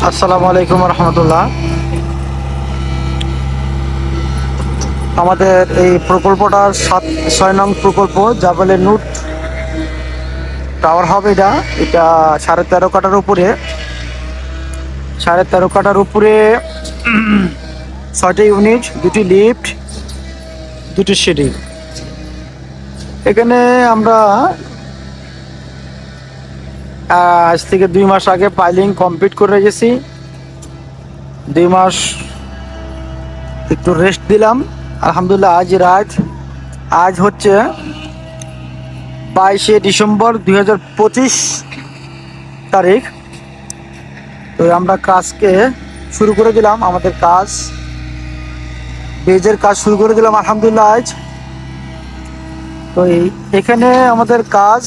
আসসালামু আলাইকুম রহমতুল্লাহ। আমাদের এই প্রকল্পটার 6 নং প্রকল্প জাবালে নুট টাওয়ার হবে। এটা 13.5 কাঠার উপরে 6টি ইউনিট, 2টি লিফট, 2টি সিঁড়ি। এখানে আমরা আজ থেকে 2 মাস আগে পাইলিং কমপ্লিট করে রেখেছি। 2 মাস একটু রেস্ট দিলাম। আলহামদুলিল্লাহ আজ হচ্ছে 22শে ডিসেম্বর 2025 তারিখ। তো আমরা কাজকে শুরু করে দিলাম, আমাদের কাজ বেজের কাজ শুরু করে দিলাম আলহামদুলিল্লাহ আজ। তো এখানে আমাদের কাজ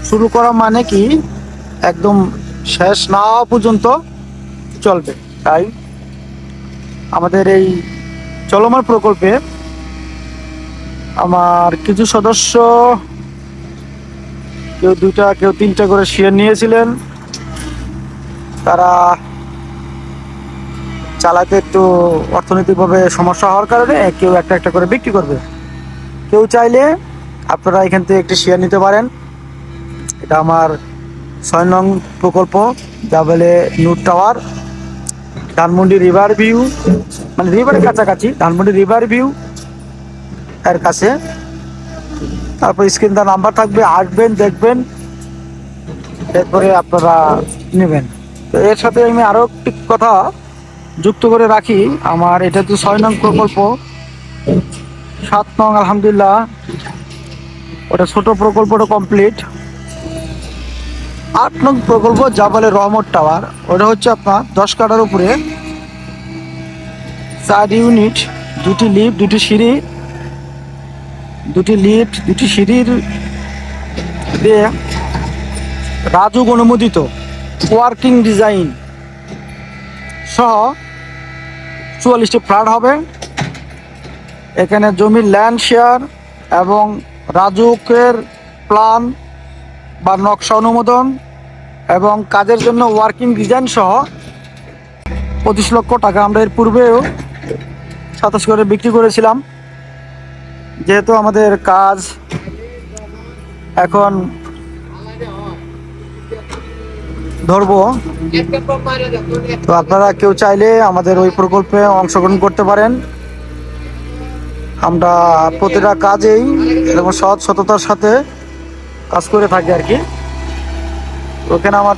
শুরু করা মানে কি একদম শেষ না হওয়া পর্যন্ত চলবে। তাই আমাদের এই চলমান প্রকল্পে আমার কিছু সদস্য কেউ 2টা কেউ 3টা করে শেয়ার নিয়েছিলেন। তারা চালাতে একটু অর্থনৈতিকভাবে সমস্যা হওয়ার কারণে কেউ একটা একটা করে বিক্রি করবে। কেউ চাইলে আপনারা এখান থেকে একটি শেয়ার নিতে পারেন। এটা আমার 6 নং প্রকল্প জাবালে নুট টাওয়ার, ধানমন্ডি রিভার ভিউ, মানে রিভারের কাছাকাছি, ধানমন্ডি রিভার ভিউ এর কাছে। তারপর স্ক্রিন তার নাম্বার থাকবে, আসবেন, দেখবেন, এরপরে আপনারা নেবেন। তো এর সাথে আমি আরও একটি কথা যুক্ত করে রাখি। আমার এটা তো 6 নং প্রকল্প, 7 নং আলহামদুলিল্লাহ ওটা ছোট প্রকল্পটা কমপ্লিট। 8 নং প্রকল্প জাবালে রহমত টাওয়ার, ওটা হচ্ছে আপনার 10 কাঠার উপরে 4 ইউনিট, 2টি লিফট, 2টি সিঁড়ি, 2টি লিফট, 2টি সিঁড়ির দিয়ে রাজুক অনুমোদিত ওয়ার্কিং ডিজাইন সহ 44টি ফ্ল্যাট হবে। এখানে জমির ল্যান্ড শেয়ার এবং রাজুকের প্ল্যান বা নকশা অনুমোদন এবং কাজের জন্য ওয়ার্কিং ডিজাইন সহ 25 লক্ষ টাকা আমরা এর পূর্বেও 27 করে বিক্রি করেছিলাম। যেহেতু আমাদের কাজ এখন ধরবো, তো আপনারা কেউ চাইলে আমাদের ওই প্রকল্পে অংশগ্রহণ করতে পারেন। আমরা প্রতিটা কাজেই এরকম সততার সাথে কাজ করে থাকি আর কি। ওখানে আমার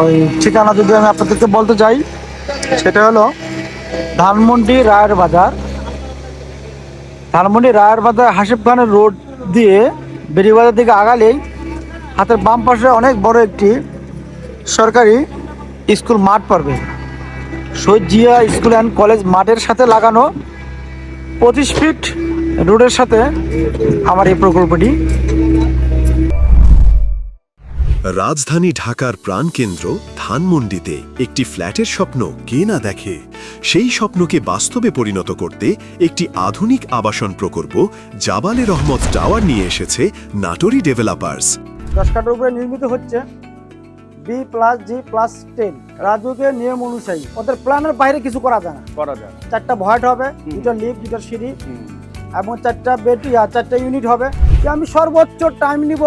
ওই ঠিকানা যদি আমি আপনাদেরকে বলতে চাই, সেটা হলো ধানমন্ডি রায়ের বাজার, হাসিব খানের রোড দিয়ে বেরিবাজার দিকে আগালেই হাতের বাম পাশে অনেক বড় একটি সরকারি স্কুল মাঠ পড়বে। শহীদ জিয়া স্কুল অ্যান্ড কলেজ মাঠের সাথে লাগানো 25 ফিট রোডের সাথে আমার এই প্রকল্পটি। রাজধানী ঢাকার প্রাণকেন্দ্র ধানমন্ডিতে একটি ফ্ল্যাটের স্বপ্ন কে না দেখে। সেই স্বপ্নকে বাস্তবে পরিণত করতে একটি আধুনিক আবাসন প্রকল্প জাবালে রহমত টাওয়ার নিয়ে এসেছে নাটোরি ডেভেলপার্স। 10 কাঠার উপরে নির্মিত হচ্ছে B+G+10 রাজুকের নিয়ম অনুযায়ী। ওদের প্ল্যানের বাইরে কিছু করা যায় না। 4টা ভয়েট হবে, 2টা লিফট, 2টা সিঁড়ি এবং 4টা বেড, 4টা ইউনিট হবে। আমি সর্বোচ্চ টাইম নিব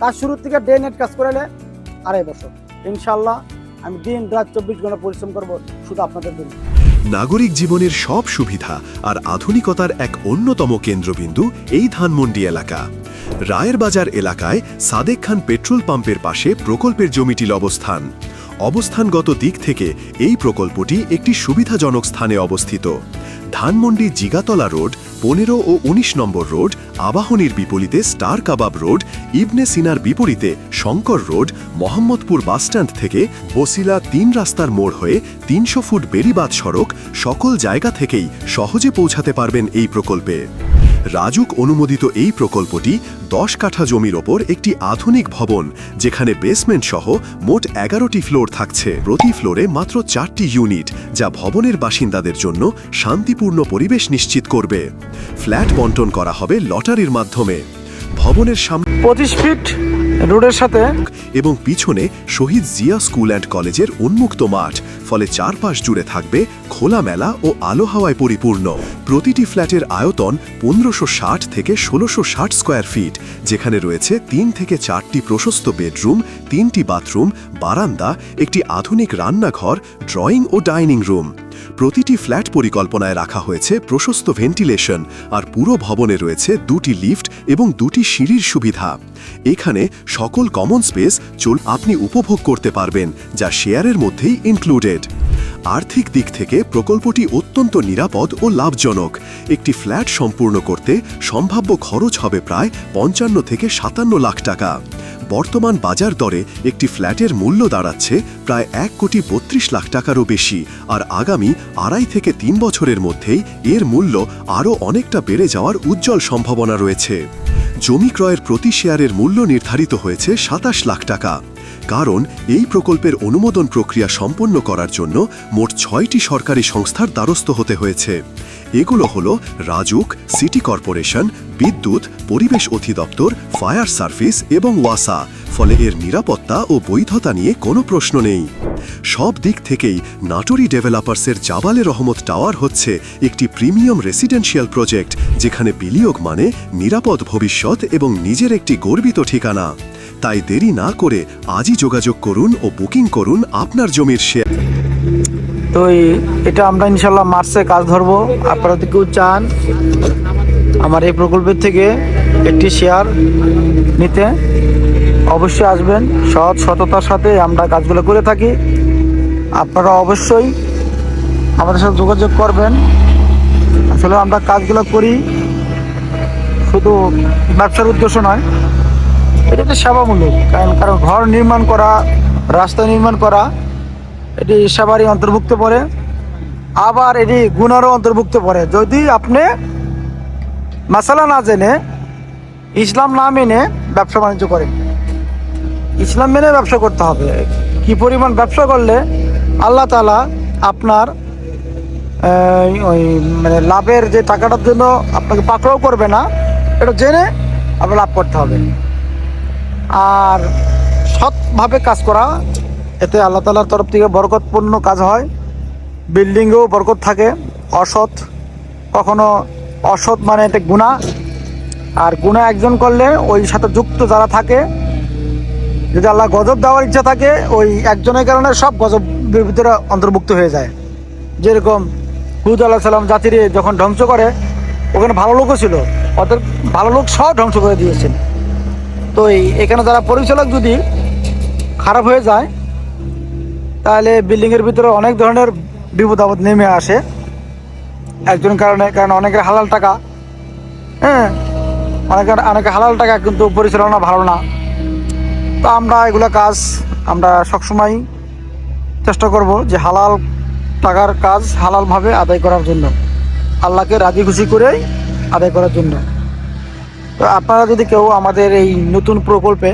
কাজ শুরু থেকে ডে নেট কাজ করালে 2.5 বছর। ইনশাল্লাহ আমি দিন রাত 24 ঘন্টা পরিশ্রম করব শুধু আপনাদের জন্য। নাগরিক জীবনের সব সুবিধা আর আধুনিকতার এক অন্যতম কেন্দ্রবিন্দু এই ধানমন্ডি এলাকা। রায়ের বাজার এলাকায় সাদেক খান পেট্রোল পাম্পের পাশে প্রকল্পের জমিটির অবস্থানগত দিক থেকে এই প্রকল্পটি একটি সুবিধাজনক স্থানে অবস্থিত। ধানমন্ডি জিগাতলা রোড, 15 ও 19 নম্বর রোড, আবাহনীর বিপরীতে স্টার কাবাব রোড, ইবনে সিনার বিপরীতে শঙ্কর রোড, মোহাম্মদপুর বাসস্ট্যান্ড থেকে বসিলা 3 রাস্তার মোড় হয়ে 300 ফুট বেড়িবাঁধ সড়ক, সকল জায়গা থেকেই সহজে পৌঁছাতে পারবেন এই প্রকল্পে। রাজুক অনুমোদিত এই প্রকল্পটি 10 কাঠা জমির ওপর একটি আধুনিক ভবন, যেখানে বেসমেন্ট সহ মোট 11টি ফ্লোর থাকছে। প্রতি ফ্লোরে মাত্র 4টি ইউনিট, যা ভবনের বাসিন্দাদের জন্য শান্তিপূর্ণ পরিবেশ নিশ্চিত করবে। ফ্ল্যাট বন্টন করা হবে লটারির মাধ্যমে। ভবনের সামনে 25 ফিট রোডের সাথে এবং পিছনে শহীদ জিয়া স্কুল অ্যান্ড কলেজের উন্মুক্ত মাঠ, ফলে চারপাশ জুড়ে থাকবে খোলামেলা ও আলো হাওয়ায় পরিপূর্ণ। প্রতিটি ফ্ল্যাটের আয়তন 1560 থেকে 1660 স্কোয়ার ফিট, যেখানে রয়েছে 3 থেকে 4টি প্রশস্ত বেডরুম, 3টি বাথরুম, বারান্দা, একটি আধুনিক রান্নাঘর, ড্রয়িং ও ডাইনিং রুম। প্রতিটি ফ্ল্যাট পরিকল্পনায় রাখা হয়েছে প্রশস্ত ভেন্টিলেশন, আর পুরো ভবনে রয়েছে 2টি লিফট এবং 2টি সিঁড়ির সুবিধা। এখানে সকল কমন স্পেস আপনি উপভোগ করতে পারবেন, যা শেয়ারের মধ্যেই ইনক্লুডেড। আর্থিক দিক থেকে প্রকল্পটি অত্যন্ত নিরাপদ ও লাভজনক। একটি ফ্ল্যাট সম্পূর্ণ করতে সম্ভাব্য খরচ হবে প্রায় 55 থেকে 57 লাখ টাকা। বর্তমান বাজার দরে একটি ফ্ল্যাটের মূল্য দাঁড়াচ্ছে প্রায় 1,32 লাখ টাকারও বেশি, আর আগামী 2.5 থেকে 3 বছরের মধ্যেই এর মূল্য আরও অনেকটা বেড়ে যাওয়ার উজ্জ্বল সম্ভাবনা রয়েছে। জমি ক্রয়ের প্রতি শেয়ারের মূল্য নির্ধারিত হয়েছে 27 লাখ টাকা। কারণ এই প্রকল্পের অনুমোদন প্রক্রিয়া সম্পন্ন করার জন্য মোট 6টি সরকারি সংস্থার দ্বারস্থ হতে হয়েছে। এগুলো হলো রাজুক, সিটি কর্পোরেশন, বিদ্যুৎ, পরিবেশ অধিদপ্তর, ফায়ার সার্ভিস এবং ওয়াসা। ফলে এর নিরাপত্তা ও বৈধতা নিয়ে কোনো প্রশ্ন নেই। সব দিক থেকেই নাটোরি ডেভেলপার্সের জাবালে রহমত টাওয়ার হচ্ছে একটি প্রিমিয়াম রেসিডেন্সিয়াল প্রজেক্ট, যেখানে বিনিয়োগ মানে নিরাপদ ভবিষ্যৎ এবং নিজের একটি গর্বিত ঠিকানা। তাই দেরি না করে আজই যোগাযোগ করুন ও বুকিং করুন আপনার জমির শেয়ার। তো এটা আমরা ইনশাল্লাহ মার্চে কাজ ধরবো। আপনারা যদি কেউ চান আমার এই প্রকল্পের থেকে একটি শেয়ার নিতে, অবশ্যই আসবেন। সততার সাথে আমরা কাজগুলো করে থাকি। আপনারা অবশ্যই আমাদের সাথে যোগাযোগ করবেন। আসলে আমরা কাজগুলো করি শুধু ব্যবসার উদ্দেশ্য নয়, এটা তো সেবামূলক। কারণ ঘর নির্মাণ করা, রাস্তা নির্মাণ করা, এটি সেবারই অন্তর্ভুক্ত পড়ে, আবার এটি গুনারও অন্তর্ভুক্ত পড়ে। যদি আপনি মাসালা না জেনে, ইসলাম না মেনে ব্যবসা বাণিজ্য করেন। ইসলাম মেনে ব্যবসা করতে হবে। কি পরিমাণ ব্যবসা করলে আল্লাহ তাআলা আপনার ওই মানে লাভের যে টাকাটার জন্য আপনাকে পাকড়াও করবে না, এটা জেনে আপনার লাভ করতে হবে। আর সৎভাবে কাজ করা, এতে আল্লাহ তাআলার তরফ থেকে বরকতপূর্ণ কাজ হয়, বিল্ডিংয়েও বরকত থাকে। কখনো অসৎ মানে এটা গুনাহ, আর গুনাহ একজন করলে ওই সাথে যুক্ত যারা থাকে, যদি আল্লাহ গজব দেওয়ার ইচ্ছা থাকে, ওই একজনের কারণে সব গজবের ভিতরে অন্তর্ভুক্ত হয়ে যায়। যেরকম হুদ আলাইহিস সালাম জাতির যখন ধ্বংস করে, ওখানে ভালো লোকও ছিল, ওদের ভালো লোক সব ধ্বংস করে দিয়েছেন। তো এখানে যারা পরিচালক যদি খারাপ হয়ে যায়, তাহলে বিল্ডিংয়ের ভিতরে অনেক ধরনের বিপদ আপদ নেমে আসে একজন কারণে। কারণ অনেকের হালাল টাকা, অনেকে হালাল টাকা, কিন্তু পরিচালনা ভালো না। তো আমরা এগুলো কাজ আমরা সবসময় চেষ্টা করব যে হালাল টাকার কাজ হালালভাবে আদায় করার জন্য, আল্লাহকে রাজি খুশি করেই আদায় করার জন্য। তো আপনারা যদি কেউ আমাদের এই নতুন প্রকল্পে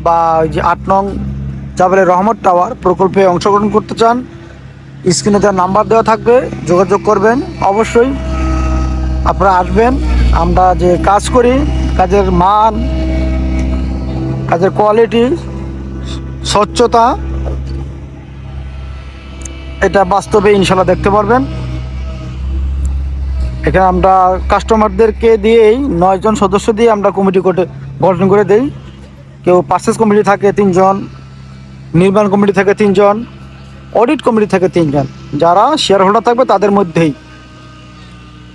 বা ওই যে 8 নং জাবালে রহমত টাওয়ার প্রকল্পে অংশগ্রহণ করতে চান, স্ক্রিনে তার নাম্বার দেওয়া থাকবে, যোগাযোগ করবেন। অবশ্যই আপনারা আসবেন। আমরা যে কাজ করি, কাজের মান, কাজের কোয়ালিটি, স্বচ্ছতা, এটা বাস্তবে ইনশাল্লাহ দেখতে পারবেন। এখানে আমরা কাস্টমারদেরকে দিয়েই 9 জন সদস্য দিয়ে আমরা কমিটি গঠন করে দেই। কেউ পারচেস কমিটি থাকে 3 জন, নির্মাণ কমিটি থাকে 3 জন, অডিট কমিটি থাকে 3 জন, যারা শেয়ার হোল্ডার থাকবে তাদের মধ্যেই।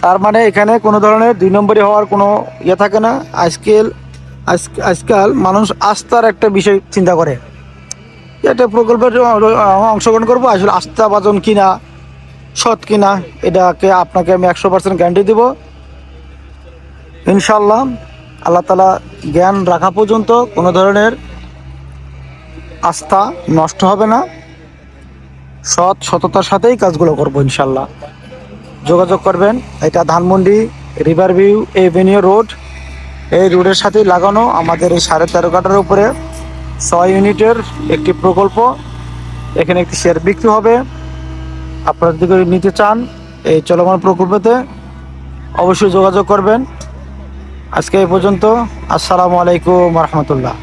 তার মানে এখানে কোনো ধরনের 2 নম্বরই হওয়ার কোনো ইয়ে থাকে না। আজকাল মানুষ আস্থার একটা বিষয় চিন্তা করে, এটা প্রকল্পের অংশগ্রহণ করবো, আসলে আস্থাভাজন কিনা, সৎ কিনা, এটাকে আপনাকে আমি 100% গ্যারান্টি দেব ইনশাল্লাহ। আল্লাহ তাআলা জ্ঞান রাখা পর্যন্ত কোনো ধরনের আস্থা নষ্ট হবে না। সততার সাথেই কাজগুলো করবো ইনশাল্লাহ। যোগাযোগ করবেন। এটা ধানমন্ডি রিভারভিউ এভিনিউ রোড, এই রোডের সাথেই লাগানো আমাদের এই 13.5 কাঠার উপরে 6 ইউনিটের একটি প্রকল্প। এখানে একটি শেয়ার বিক্রি হবে। আপনারা যদি নিতে চান এই চলমান প্রকল্পতে, অবশ্যই যোগাযোগ করবেন। আজকে এই পর্যন্ত। আসসালামু আলাইকুম রহমতুল্লাহ।